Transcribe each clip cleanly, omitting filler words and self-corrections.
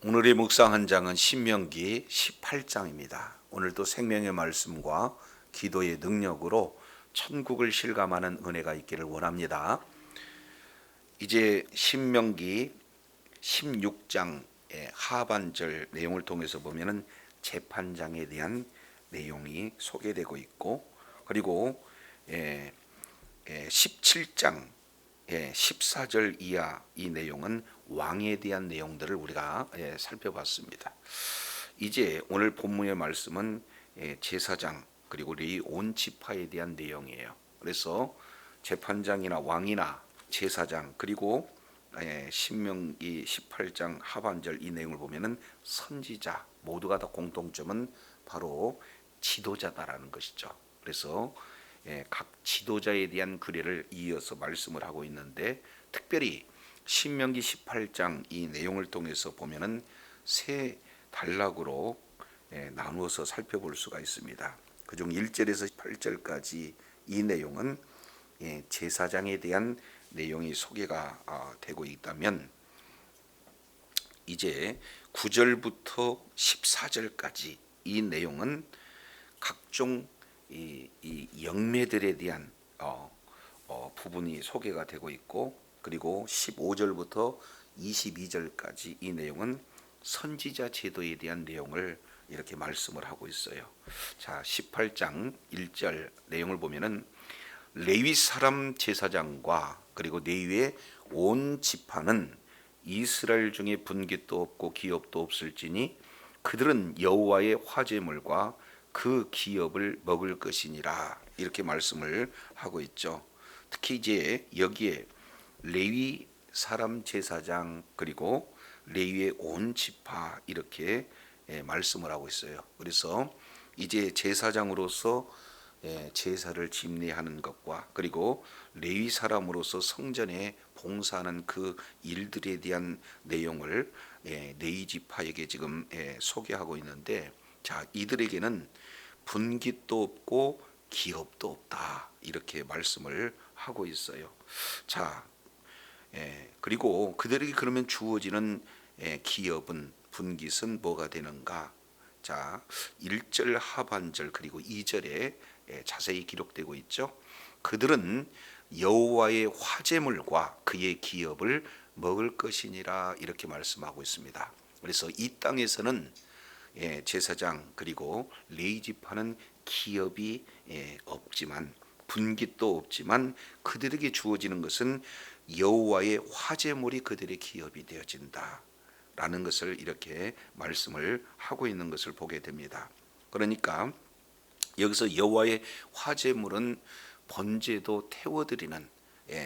오늘의 묵상 한 장은 신명기 18장입니다. 오늘도 생명의 말씀과 기도의 능력으로 천국을 실감하는 은혜가 있기를 원합니다. 이제 신명기 16장의 하반절 내용을 통해서 보면은 재판장에 대한 내용이 소개되고 있고, 그리고 17장 14절 이하 이 내용은 왕에 대한 내용들을 우리가 살펴봤습니다. 이제 오늘 본문의 말씀은 제사장 그리고 레위 온 지파에 대한 내용이에요. 그래서 재판장이나 왕이나 제사장 그리고 신명기 18장 하반절 이 내용을 보면은 선지자 모두가 다 공통점은 바로 지도자다라는 것이죠. 그래서 각 지도자에 대한 규례를 이어서 말씀을 하고 있는데, 특별히 신명기 18장 이 내용을 통해서 보면은 세 단락으로 나누어서 살펴볼 수가 있습니다. 그중 1절에서 8절까지 이 내용은 제사장에 대한 내용이 소개가 되고 있다면, 이제 9절부터 14절까지 이 내용은 각종 이 영매들에 대한 부분이 소개가 되고 있고, 그리고 15절부터 22절까지 이 내용은 선지자 제도에 대한 내용을 이렇게 말씀을 하고 있어요. 자, 18장 1절 내용을 보면은 레위 사람 제사장과 그리고 레위의 온 지파는 이스라엘 중에 분깃도 없고 기업도 없을지니 그들은 여호와의 화제물과 그 기업을 먹을 것이니라, 이렇게 말씀을 하고 있죠. 특히 이제 여기에 레위 사람 제사장 그리고 레위의 온 지파 이렇게 말씀을 하고 있어요. 그래서 이제 제사장으로서 제사를 집례하는 것과 그리고 레위 사람으로서 성전에 봉사하는 그 일들에 대한 내용을 레위 지파에게 지금 소개하고 있는데, 자, 이들에게는 분깃도 없고 기업도 없다, 이렇게 말씀을 하고 있어요. 자, 그리고 그들에게 그러면 주어지는 기업은 분깃은 뭐가 되는가? 자, 1절 하반절 그리고 2절에 자세히 기록되고 있죠. 그들은 여호와의 화제물과 그의 기업을 먹을 것이니라, 이렇게 말씀하고 있습니다. 그래서 이 땅에서는 제사장 그리고 레위 지파는 기업이 없지만, 분깃도 없지만 그들에게 주어지는 것은 여호와의 화제물이 그들의 기업이 되어진다 라는 것을 이렇게 말씀을 하고 있는 것을 보게 됩니다. 그러니까 여기서 여호와의 화제물은 번제도 태워드리는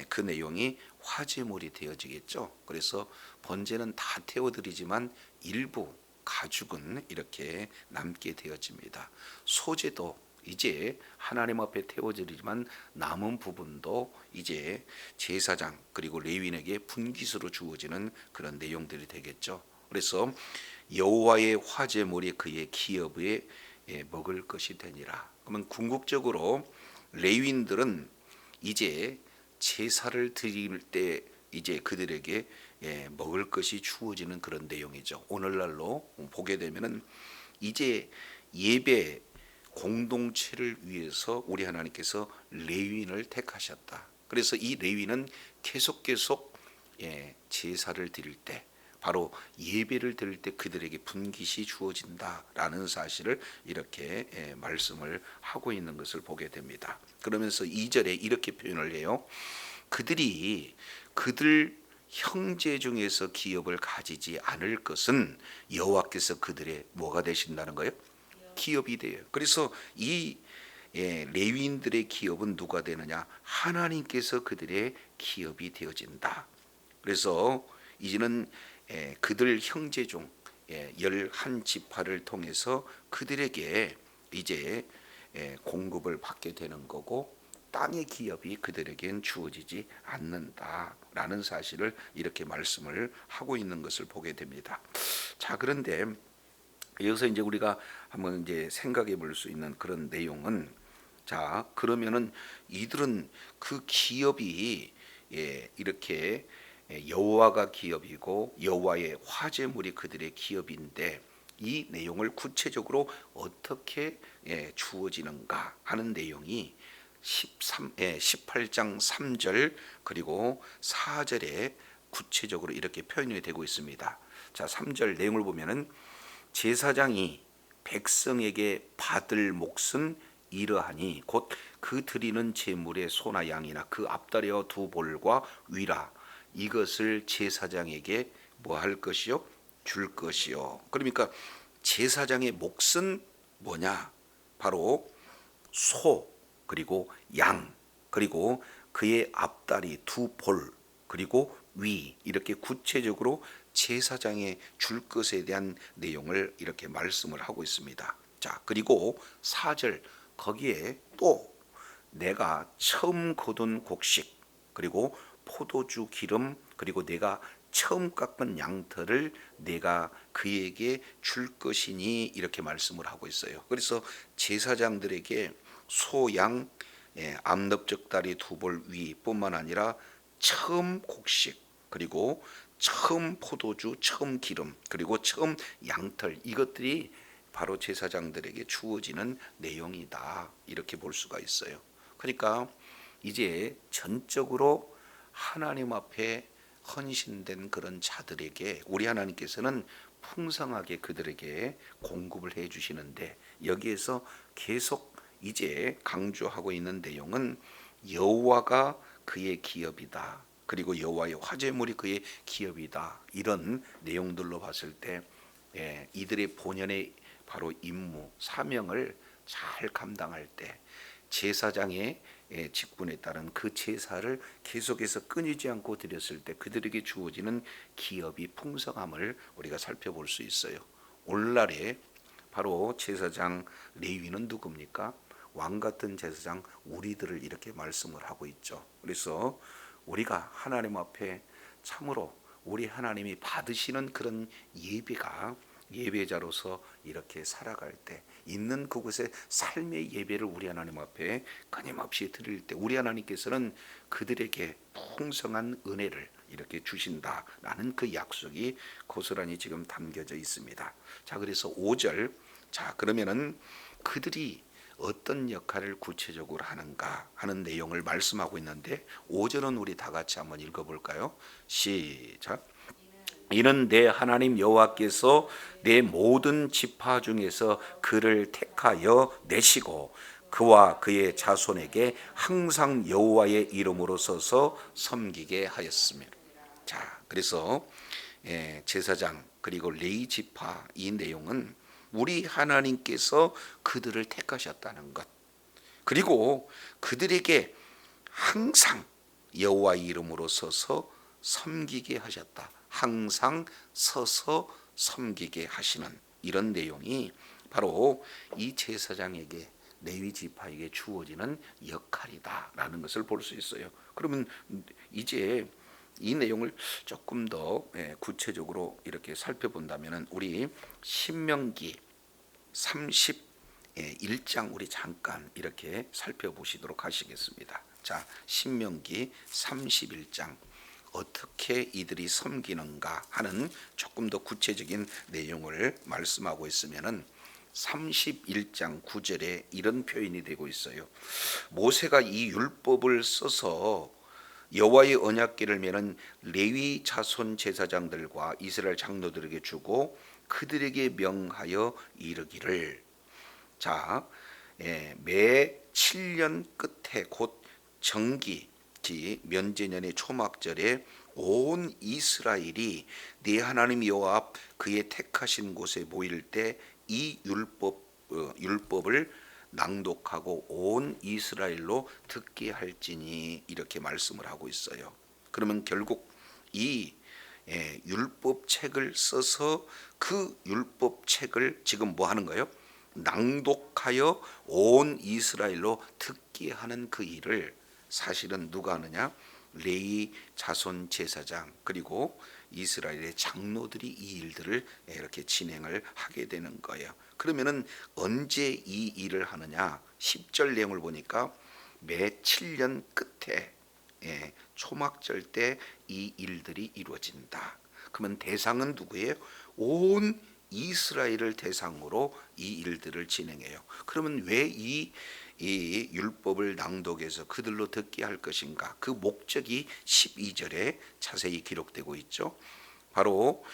그 내용이 화제물이 되어지겠죠. 그래서 번제는 다 태워드리지만 일부 가죽은 이렇게 남게 되어집니다. 소제도 이제 하나님 앞에 태워드리지만 남은 부분도 이제 제사장 그리고 레위인에게 분깃으로 주어지는 그런 내용들이 되겠죠. 그래서 여호와의 화제물이 그의 기업에 먹을 것이 되니라. 그러면 궁극적으로 레위인들은 이제 제사를 드릴 때 이제 그들에게 먹을 것이 주어지는 그런 내용이죠. 오늘날로 보게 되면은 이제 예배 공동체를 위해서 우리 하나님께서 레위인을 택하셨다. 그래서 이 레위는 계속 제사를 드릴 때, 바로 예배를 드릴 때 그들에게 분깃이 주어진다라는 사실을 이렇게 말씀을 하고 있는 것을 보게 됩니다. 그러면서 2절에 이렇게 표현을 해요. 그들이 그들 형제 중에서 기업을 가지지 않을 것은 여호와께서 그들의 뭐가 되신다는 거예요? 기업이 돼요. 그래서 이 레위인들의 기업은 누가 되느냐? 하나님께서 그들의 기업이 되어진다. 그래서 이제는 그들 형제 중 11지파를 통해서 그들에게 이제 공급을 받게 되는 거고, 땅의 기업이 그들에겐 주어지지 않는다라는 사실을 이렇게 말씀을 하고 있는 것을 보게 됩니다. 자, 그런데 여기서 이제 우리가 한번 이제 생각해 볼 수 있는 그런 내용은, 자, 그러면은 이들은 그 기업이 이렇게 여호와가 기업이고 여호와의 화제물이 그들의 기업인데 이 내용을 구체적으로 어떻게 주어지는가 하는 내용이 18장 3절 그리고 4절에 구체적으로 이렇게 표현이 되고 있습니다. 자, 3절 내용을 보면은 제사장이 백성에게 받을 몫은 이러하니 곧 그 드리는 제물의 소나 양이나 그 앞다리와 두 볼과 위라 이것을 제사장에게 뭐 할 것이요? 줄 것이요. 그러니까 제사장의 몫은 뭐냐? 바로 소 그리고 양 그리고 그의 앞다리 두 볼 그리고 위 이렇게 구체적으로 제사장에 줄 것에 대한 내용을 이렇게 말씀을 하고 있습니다. 자, 그리고 4절 거기에 또 내가 처음 거둔 곡식 그리고 포도주 기름 그리고 내가 처음 깎은 양털을 내가 그에게 줄 것이니 이렇게 말씀을 하고 있어요. 그래서 제사장들에게 소, 양, 암납적다리 두 벌 위뿐만 아니라 처음 곡식 그리고 처음 포도주, 처음 기름 그리고 처음 양털 이것들이 바로 제사장들에게 주어지는 내용이다 이렇게 볼 수가 있어요. 그러니까 이제 전적으로 하나님 앞에 헌신된 그런 자들에게 우리 하나님께서는 풍성하게 그들에게 공급을 해 주시는데 여기에서 계속 이제 강조하고 있는 내용은 여호와가 그의 기업이다. 그리고 여호와의 화제물이 그의 기업이다. 이런 내용들로 봤을 때 이들의 본연의 바로 임무, 사명을 잘 감당할 때 제사장의 직분에 따른 그 제사를 계속해서 끊이지 않고 드렸을 때 그들에게 주어지는 기업이 풍성함을 우리가 살펴볼 수 있어요. 오늘날에 바로 제사장 레위는 누굽니까? 왕 같은 제사장 우리들을 이렇게 말씀을 하고 있죠. 그래서 우리가 하나님 앞에 참으로 우리 하나님이 받으시는 그런 예배자로서 이렇게 살아갈 때 있는 그곳에 삶의 예배를 우리 하나님 앞에 끊임없이 드릴 때 우리 하나님께서는 그들에게 풍성한 은혜를 이렇게 주신다라는 그 약속이 고스란히 지금 담겨져 있습니다. 자, 그래서 5절 자 그러면은 그들이 어떤 역할을 구체적으로 하는가 하는 내용을 말씀하고 있는데 5절은 우리 다 같이 한번 읽어볼까요? 시작. 이는 내 하나님 여호와께서 내 모든 지파 중에서 그를 택하여 내시고 그와 그의 자손에게 항상 여호와의 이름으로 서서 섬기게 하였습니다. 자, 그래서 제사장 그리고 레위 지파 이 내용은 우리 하나님께서 그들을 택하셨다는 것 그리고 그들에게 항상 여호와의 이름으로 서서 섬기게 하셨다. 항상 서서 섬기게 하시는 이런 내용이 바로 이 제사장에게 레위 지파에게 주어지는 역할이다라는 것을 볼 수 있어요. 그러면 이제 이 내용을 조금 더 구체적으로 이렇게 살펴본다면 우리 신명기 31장 우리 잠깐 이렇게 살펴보시도록 하시겠습니다. 자, 신명기 31장 어떻게 이들이 섬기는가 하는 조금 더 구체적인 내용을 말씀하고 있으면은 31장 9절에 이런 표현이 되고 있어요. 모세가 이 율법을 써서 여호와의 언약궤를 메는 레위 자손 제사장들과 이스라엘 장로들에게 주고 그들에게 명하여 이르기를 자, 매 7년 끝에 곧 정기 면제년의 초막절에 온 이스라엘이 네 하나님 여호와 앞 그의 택하신 곳에 모일 때 이 율법을 낭독하고 온 이스라엘로 듣게 할지니 이렇게 말씀을 하고 있어요. 그러면 결국 이 율법책을 써서 그 율법책을 지금 뭐 하는 거예요? 낭독하여 온 이스라엘로 듣게 하는 그 일을 사실은 누가 하느냐? 레위 자손 제사장 그리고 이스라엘의 장로들이 이 일들을 이렇게 진행을 하게 되는 거예요. 그러면은 언제 이 일을 하느냐? 10절 내용을 보니까 매 7년 끝에 초막절 때 이 일들이 이루어진다. 그러면 대상은 누구예요? 온 이스라엘을 대상으로 이 일들을 진행해요. 그러면 왜 이 율법을 낭독해서 그들로 듣게 할 것인가? 그 목적이 12절에 자세히 기록되고 있죠. 바로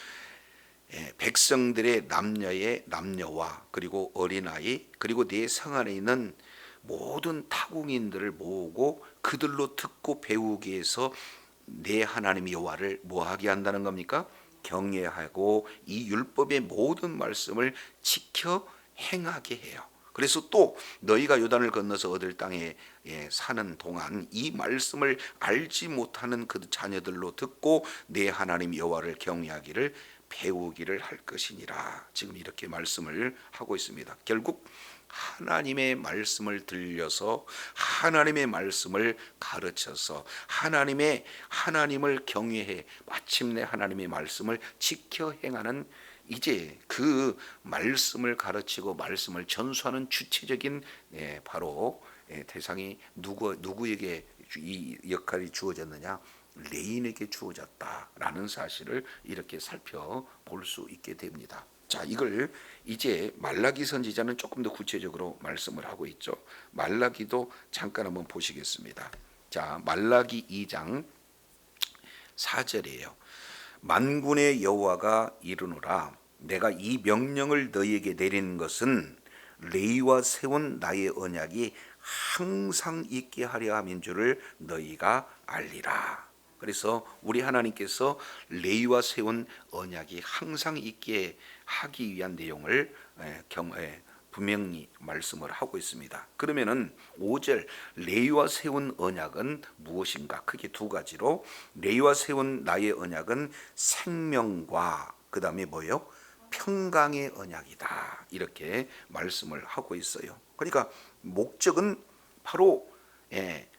백성들의 남녀와 그리고 어린아이 그리고 내 성 안에 있는 모든 타국인들을 모으고 그들로 듣고 배우기 위해서 내 하나님 여호와를 뭐하게 한다는 겁니까? 경외하고 이 율법의 모든 말씀을 지켜 행하게 해요. 그래서 또 너희가 요단을 건너서 얻을 땅에 사는 동안 이 말씀을 알지 못하는 그 자녀들로 듣고 내 하나님 여호와를 경외하기를 배우기를 할 것이니라. 지금 이렇게 말씀을 하고 있습니다. 결국 하나님의 말씀을 들려서 하나님의 말씀을 가르쳐서 하나님을 경외해 마침내 하나님의 말씀을 지켜 행하는, 이제 그 말씀을 가르치고 말씀을 전수하는 주체적인 바로 대상이 누구에게 이 역할이 주어졌느냐? 레인에게 주어졌다라는 사실을 이렇게 살펴볼 수 있게 됩니다. 자, 이걸 이제 말라기 선지자는 조금 더 구체적으로 말씀을 하고 있죠. 말라기도 잠깐 한번 보시겠습니다. 자, 말라기 2장 4절이에요. 만군의 여호와가 이르노라, 내가 이 명령을 너희에게 내리는 것은 레위와 세운 나의 언약이 항상 있게 하려 함인 줄을 너희가 알리라. 그래서 우리 하나님께서 레위와 세운 언약이 항상 있게 하기 위한 내용을 분명히 말씀을 하고 있습니다. 그러면은 5절 레위와 세운 언약은 무엇인가? 크게 두 가지로, 레위와 세운 나의 언약은 생명과 그 다음에 뭐요? 평강의 언약이다. 이렇게 말씀을 하고 있어요. 그러니까 목적은 바로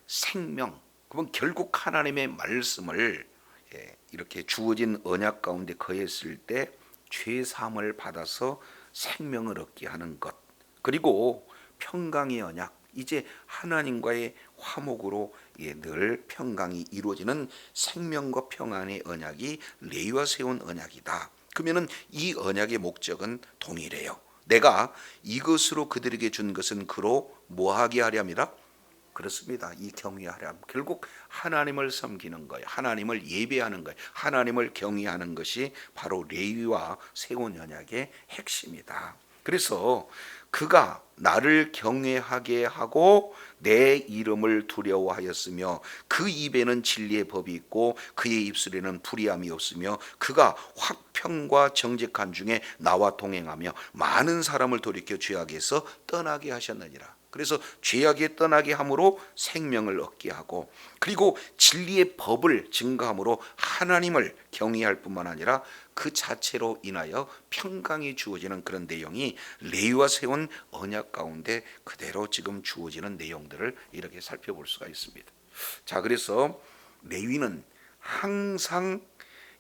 생명. 그럼 결국 하나님의 말씀을 이렇게 주어진 언약 가운데 거했을 때 죄사함을 받아서 생명을 얻게 하는 것, 그리고 평강의 언약, 이제 하나님과의 화목으로 늘 평강이 이루어지는 생명과 평안의 언약이 레위와 세운 언약이다. 그러면은 이 언약의 목적은 동일해요. 내가 이것으로 그들에게 준 것은 그로 뭐하게 하려 함이라? 그렇습니다. 이 경외하려, 결국 하나님을 섬기는 거예요. 하나님을 예배하는 거예요. 하나님을 경외하는 것이 바로 레위와 세운 언약의 핵심이다. 그래서 그가 나를 경외하게 하고 내 이름을 두려워하였으며 그 입에는 진리의 법이 있고 그의 입술에는 불의함이 없으며 그가 화평과 정직한 중에 나와 동행하며 많은 사람을 돌이켜 죄악에서 떠나게 하셨느니라. 그래서 죄악에 떠나게 함으로 생명을 얻게 하고, 그리고 진리의 법을 증거함으로 하나님을 경외할 뿐만 아니라 그 자체로 인하여 평강이 주어지는 그런 내용이 레위와 세운 언약 가운데 그대로 지금 주어지는 내용들을 이렇게 살펴볼 수가 있습니다. 자, 그래서 레위는 항상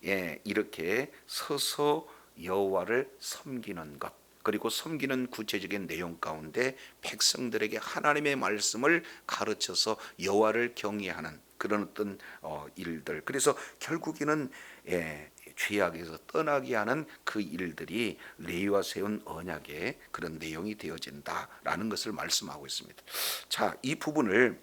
이렇게 서서 여호와를 섬기는 것, 그리고 섬기는 구체적인 내용 가운데 백성들에게 하나님의 말씀을 가르쳐서 여호와를 경외하는 그런 어떤 일들, 그래서 결국에는 죄악에서 떠나게 하는 그 일들이 레위와 세운 언약의 그런 내용이 되어진다라는 것을 말씀하고 있습니다. 자, 이 부분을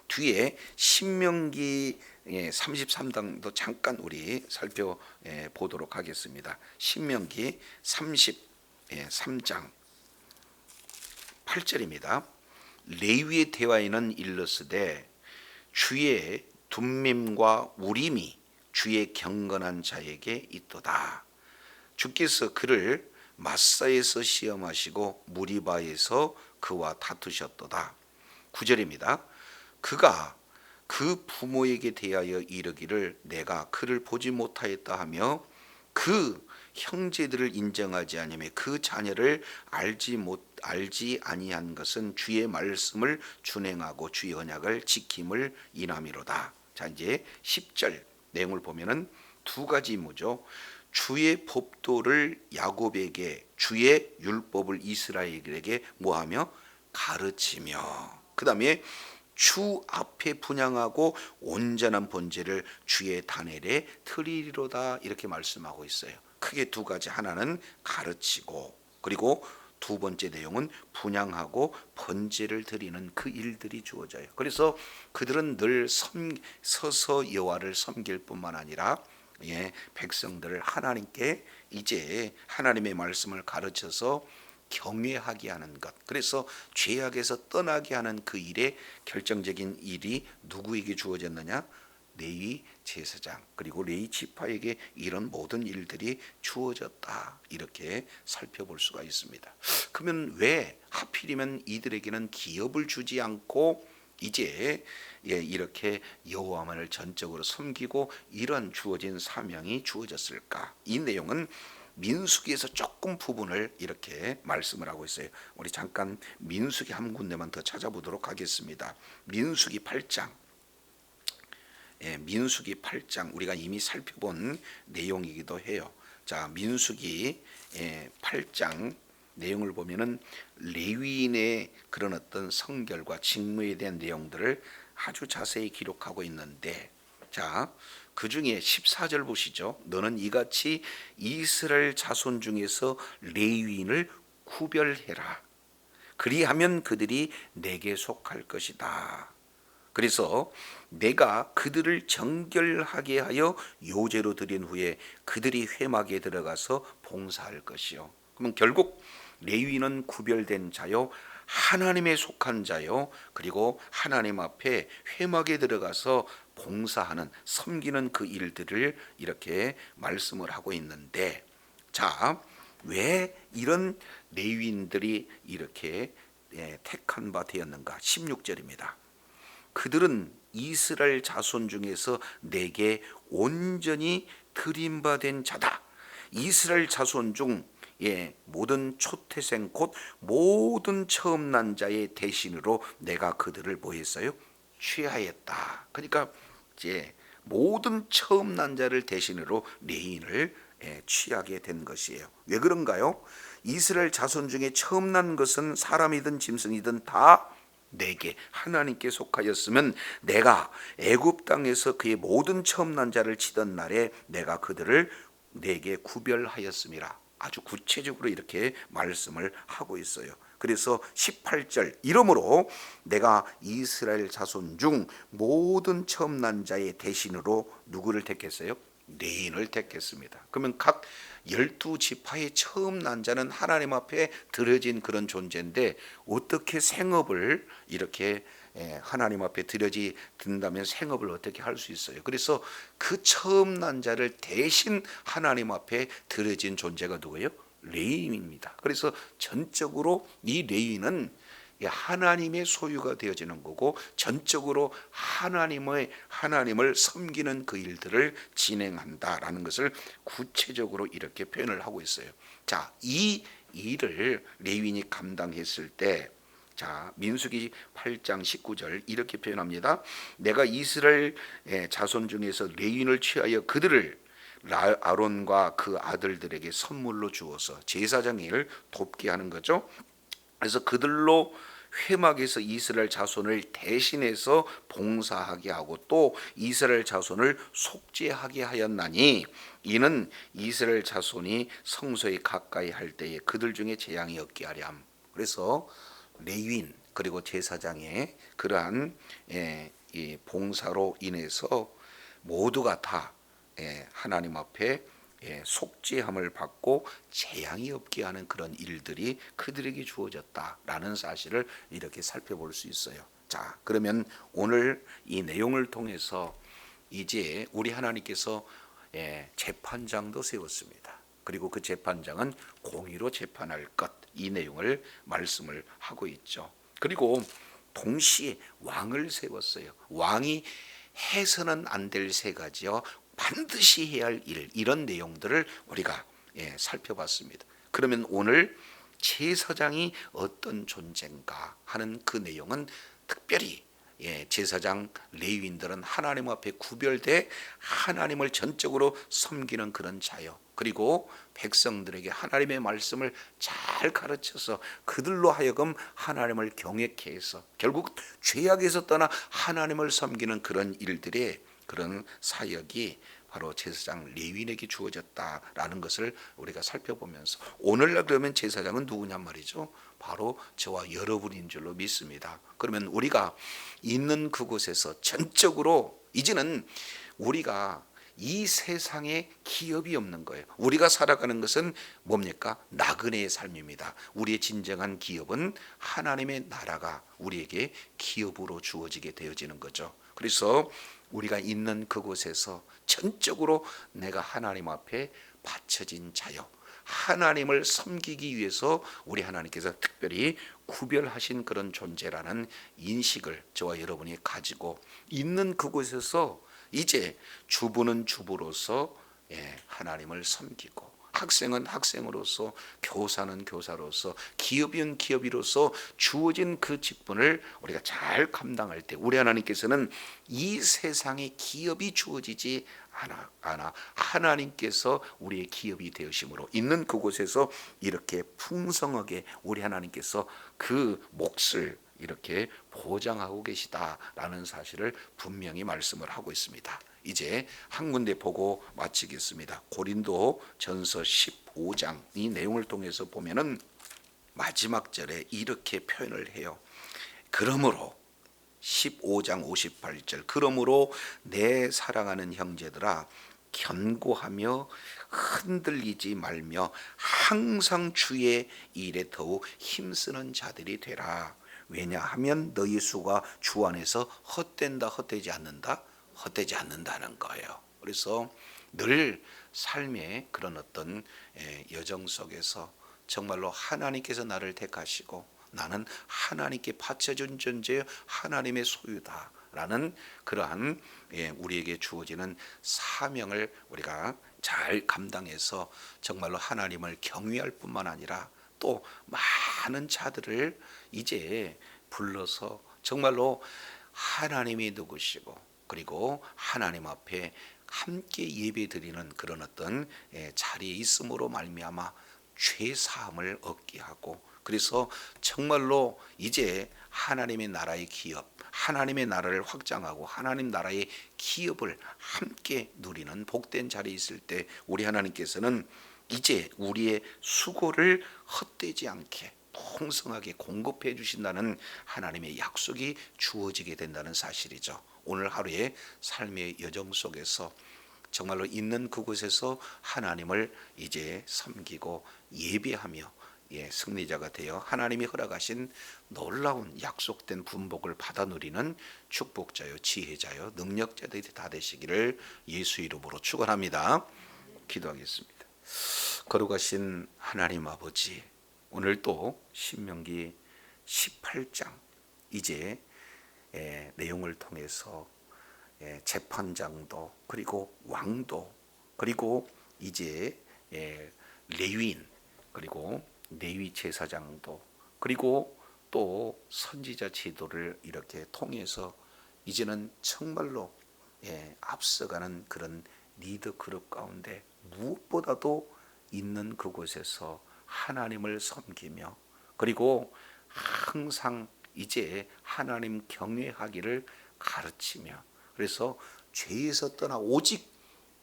뒤에 신명기 33장도 잠깐 우리 살펴보도록 하겠습니다. 신명기 33장 8절입니다. 레위의 대화에는 일렀으되 주의 둠밈과 우림이 주의 경건한 자에게 있도다. 주께서 그를 마사에서 시험하시고 무리바에서 그와 다투셨도다. 9절입니다. 그가 그 부모에게 대하여 이르기를 내가 그를 보지 못하였다 하며 그 형제들을 인정하지 아니하며 그 자녀를 알지 아니한 것은 주의 말씀을 준행하고 주의 언약을 지킴을 인함이로다. 자, 이제 10절 내용을 보면은 두 가지 의무죠. 주의 법도를 야곱에게, 주의 율법을 이스라엘에게 뭐하며 가르치며, 그 다음에 주 앞에 분향하고 온전한 번제를 주의 단일에 드리리로다 이렇게 말씀하고 있어요. 크게 두 가지, 하나는 가르치고 그리고 두 번째 내용은 분향하고 번제를 드리는 그 일들이 주어져요. 그래서 그들은 늘 서서 여호와를 섬길 뿐만 아니라 백성들을 하나님께 이제 하나님의 말씀을 가르쳐서 경외하게 하는 것. 그래서 죄악에서 떠나게 하는 그 일에 결정적인 일이 누구에게 주어졌느냐? 레위 제사장 그리고 레위 지파에게 이런 모든 일들이 주어졌다 이렇게 살펴볼 수가 있습니다. 그러면 왜 하필이면 이들에게는 기업을 주지 않고 이제 이렇게 여호와만을 전적으로 섬기고 이런 주어진 사명이 주어졌을까? 이 내용은 민수기에서 조금 부분을 이렇게 말씀을 하고 있어요. 우리 잠깐 민수기 한 군데만 더 찾아보도록 하겠습니다. 민수기 8장. 민수기 8장 우리가 이미 살펴본 내용이기도 해요. 자, 민수기 8장 내용을 보면은 레위인의 그런 어떤 성결과 직무에 대한 내용들을 아주 자세히 기록하고 있는데, 자, 그 중에 14절 보시죠. 너는 이같이 이스라엘 자손 중에서 레위인을 구별해라. 그리하면 그들이 내게 속할 것이다. 그래서 내가 그들을 정결하게 하여 요제로 드린 후에 그들이 회막에 들어가서 봉사할 것이요. 그러면 결국 레위인은 구별된 자요, 하나님에 속한 자요, 그리고 하나님 앞에 회막에 들어가서 봉사하는, 섬기는 그 일들을 이렇게 말씀을 하고 있는데, 자, 왜 이런 레위인들이 이렇게 택한 바 되었는가? 16절입니다. 그들은 이스라엘 자손 중에서 내게 온전히 드림받은 자다. 이스라엘 자손 중 모든 초태생 곧 모든 처음 난 자의 대신으로 내가 그들을 뭐 했어요? 취하였다. 그러니까 이제 모든 처음 난 자를 대신으로 레인을 취하게 된 것이에요. 왜 그런가요? 이스라엘 자손 중에 처음 난 것은 사람이든 짐승이든 다 내게 하나님께 속하였으면 내가 애굽 땅에서 그의 모든 처음 난 자를 치던 날에 내가 그들을 내게 구별하였음이라. 아주 구체적으로 이렇게 말씀을 하고 있어요. 그래서 18절 이러므로 내가 이스라엘 자손 중 모든 처음 난 자의 대신으로 누구를 택했어요? 레인을 택했습니다. 그러면 각 12지파의 처음 난 자는 하나님 앞에 드려진 그런 존재인데 어떻게 생업을 이렇게 하나님 앞에 드려진다면 생업을 어떻게 할 수 있어요? 그래서 그 처음 난 자를 대신 하나님 앞에 드려진 존재가 누구예요? 레위인입니다. 그래서 전적으로 이 레위인은 하나님의 소유가 되어지는 거고 전적으로 하나님을 섬기는 그 일들을 진행한다라는 것을 구체적으로 이렇게 표현을 하고 있어요. 자, 이 일을 레위인이 감당했을 때, 자, 민수기 8장 19절 이렇게 표현합니다. 내가 이스라엘 자손 중에서 레위인을 취하여 그들을 아론과 그 아들들에게 선물로 주어서 제사장 일을 돕게 하는 거죠. 그래서 그들로 회막에서 이스라엘 자손을 대신해서 봉사하게 하고 또 이스라엘 자손을 속죄하게 하였나니 이는 이스라엘 자손이 성소에 가까이 할 때에 그들 중에 재앙이 없게 하렴. 그래서 레위인 그리고 제사장의 그러한 이 봉사로 인해서 모두가 다 하나님 앞에 속죄함을 받고 재앙이 없게 하는 그런 일들이 그들에게 주어졌다라는 사실을 이렇게 살펴볼 수 있어요. 자, 그러면 오늘 이 내용을 통해서 이제 우리 하나님께서 재판장도 세웠습니다. 그리고 그 재판장은 공의로 재판할 것, 이 내용을 말씀을 하고 있죠. 그리고 동시에 왕을 세웠어요. 왕이 해서는 안 될 세 가지요, 반드시 해야 할 일, 이런 내용들을 우리가 살펴봤습니다. 그러면 오늘 제사장이 어떤 존재인가 하는 그 내용은 특별히 제사장 레위인들은 하나님 앞에 구별돼 하나님을 전적으로 섬기는 그런 자요. 그리고 백성들에게 하나님의 말씀을 잘 가르쳐서 그들로 하여금 하나님을 경외케 해서 결국 죄악에서 떠나 하나님을 섬기는 그런 일들의 그런 사역이 바로 제사장 레위인에게 주어졌다라는 것을 우리가 살펴보면서 오늘날 그러면 제사장은 누구냔 말이죠. 바로 저와 여러분인 줄로 믿습니다. 그러면 우리가 있는 그곳에서 전적으로 이제는 우리가 이 세상에 기업이 없는 거예요. 우리가 살아가는 것은 뭡니까? 나그네의 삶입니다. 우리의 진정한 기업은 하나님의 나라가 우리에게 기업으로 주어지게 되어지는 거죠. 그래서 우리가 있는 그곳에서 전적으로 내가 하나님 앞에 바쳐진 자요, 하나님을 섬기기 위해서 우리 하나님께서 특별히 구별하신 그런 존재라는 인식을 저와 여러분이 가지고 있는 그곳에서 이제 주부는 주부로서 하나님을 섬기고, 학생은 학생으로서, 교사는 교사로서, 기업인 기업이로서 주어진 그 직분을 우리가 잘 감당할 때 우리 하나님께서는 이 세상에 기업이 주어지지 않아 하나님께서 우리의 기업이 되으심으로 있는 그곳에서 이렇게 풍성하게 우리 하나님께서 그 몫을 이렇게 보장하고 계시다라는 사실을 분명히 말씀을 하고 있습니다. 이제 한 군데 보고 마치겠습니다. 고린도 전서 15장 이 내용을 통해서 보면은 마지막 절에 이렇게 표현을 해요. 그러므로 15장 58절 그러므로 내 사랑하는 형제들아 견고하며 흔들리지 말며 항상 주의 일에 더욱 힘쓰는 자들이 되라. 왜냐하면 너희 수가 주 안에서 헛되지 않는다는 거예요. 그래서 늘 삶의 그런 어떤 여정 속에서 정말로 하나님께서 나를 택하시고 나는 하나님께 바쳐준 존재요 하나님의 소유다라는 그러한 우리에게 주어지는 사명을 우리가 잘 감당해서 정말로 하나님을 경외할 뿐만 아니라 또 많은 자들을 이제 불러서 정말로 하나님이 누구시고 그리고 하나님 앞에 함께 예배드리는 그런 어떤 자리에 있음으로 말미암아 죄 사함을 얻게 하고, 그래서 정말로 이제 하나님의 나라의 기업, 하나님의 나라를 확장하고 하나님 나라의 기업을 함께 누리는 복된 자리에 있을 때 우리 하나님께서는 이제 우리의 수고를 헛되지 않게 풍성하게 공급해 주신다는 하나님의 약속이 주어지게 된다는 사실이죠. 오늘 하루의 삶의 여정 속에서 정말로 있는 그곳에서 하나님을 이제 섬기고 예배하며 승리자가 되어 하나님이 허락하신 놀라운 약속된 분복을 받아 누리는 축복자요 지혜자요 능력자들이 다 되시기를 예수 이름으로 축원합니다. 기도하겠습니다. 거룩하신 하나님 아버지, 오늘 또 신명기 18장 이제 내용을 통해서 재판장도 그리고 왕도 그리고 이제 레위인 그리고 레위 제사장도 그리고 또 선지자 제도를 이렇게 통해서 이제는 정말로 앞서가는 그런 리더 그룹 가운데 무엇보다도 있는 그곳에서 하나님을 섬기며 그리고 항상 이제 하나님 경외하기를 가르치며, 그래서 죄에서 떠나 오직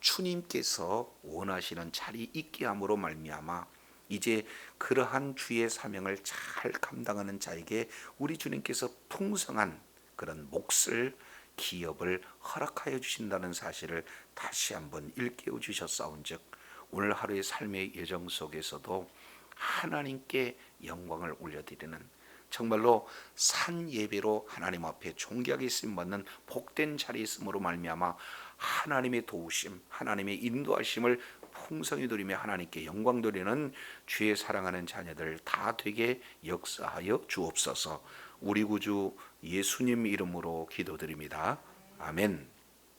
주님께서 원하시는 자리 있게 함으로 말미암아 이제 그러한 주의 사명을 잘 감당하는 자에게 우리 주님께서 풍성한 그런 몫을 기업을 허락하여 주신다는 사실을 다시 한번 일깨워 주셨사온즉 오늘 하루의 삶의 여정 속에서도 하나님께 영광을 올려드리는 정말로 산 예배로 하나님 앞에 존귀하게 쓰임받는 복된 자리에 있음으로 말미암아 하나님의 도우심, 하나님의 인도하심을 풍성히 누리며 하나님께 영광 돌리는 주의 사랑하는 자녀들 다 되게 역사하여 주옵소서. 우리 구주 예수님 이름으로 기도드립니다. 아멘.